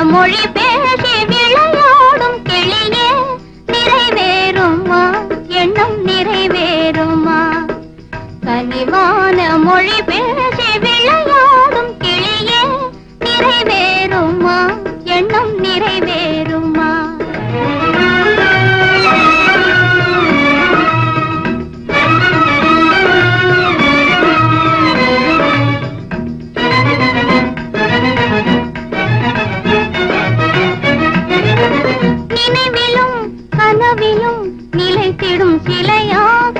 மொழி பேசி விளையாடும் கிளியே நிறைவேறுமா எண்ணம் நிறைவேறுமா கனிவான மொழி பேசி விளையாடும் கிளியே நிறைவேறுமா எண்ணம் நிறைவேறுமா கனவிலும் நிலைத்திடும் சிலையாக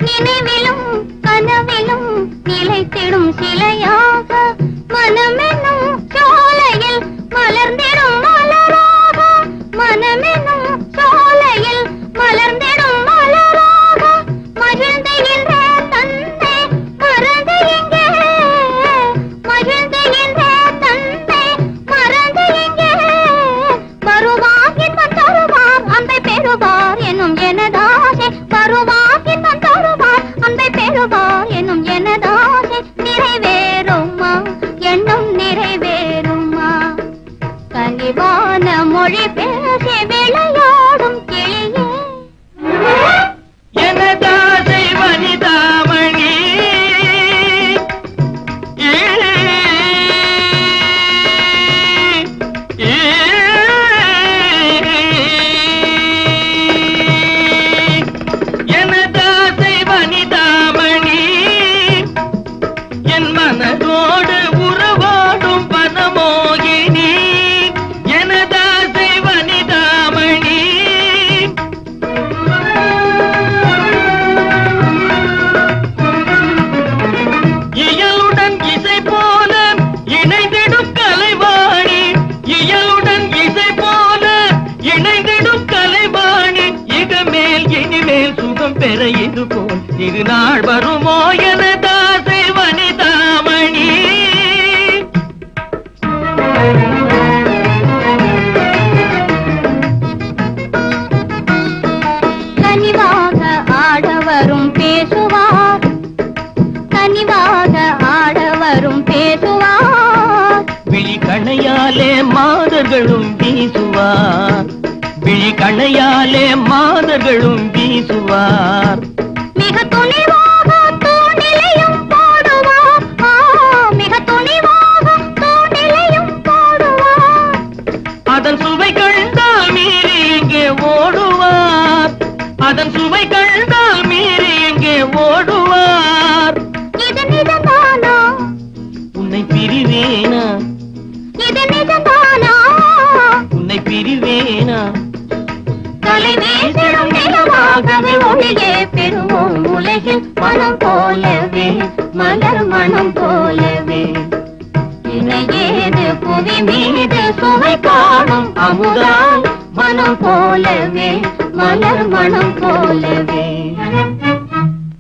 நினைவிலும் கனவிலும் நிலைத்திடும் சிலையாக மனமெனும் சோலையில் மலர்ந்திடும் மலராக மனமெனும் சோலையில் மலர்ந்திடும் மலராக மகிழ்ந்துகின்ற தந்தை மறந்து எங்கே மகிழ்ந்துகின்ற தந்தை மறந்து எங்கே வருவார் இன்பம் தருவார் அன்பை பெறுவார் என்னும் எனதாசை வருவார் இன்பம் தருவார் அன்பை பெறுவார் என்னும் எனதாசை நிறைவேறுமா எண்ணம் நிறைவேறுமா கனிவான மொழி பேசி விளையாடும் கிளியே எனதாசை வனிதாமணி மனதோடு உறவாடும் பனமோகினி எனதாசை வனிதாமணி இயலுடன் இசை போல இணைந்திடும் கலைவாணி இயலுடன் இசை போல இணைந்திடும் கலைவாணி இகமேல் இனிமேல் சுகம் பெற இது போல் திருநாள் வருமோ எனதாசை வனிதாமணி கனிவாக ஆடவரும் பேசுவார் கனிவாக ஆடவரும் பேசுவார் விழி கணையாலே மாதர்களும் வீசுவார் விழி கணையாலே மாதர்களும் வீசுவார் மிக துணிவாக தூணிலையும் போடுவார் மிக துணிவாக தூணிலையும் போடுவார் அதன் சுவை கண்டால் மீறி எங்கே ஓடுவார் அதன் சுவை கண்டால் மீறி எங்கே ஓடுவார் இது நிஜம்தானா உன்னை பிரிவேனா இது நிஜம்தானா உன்னை பிரிவேனா தலை வீசிடும் நிலவாகவே ஒளியே பெறுவோம் உலகில் மனம் போலவே மலர் மனம் போலவே இணையேது புவி மீது சுவை காணும் அமுதால் மனம் போலவே மலர் மனம் போலவே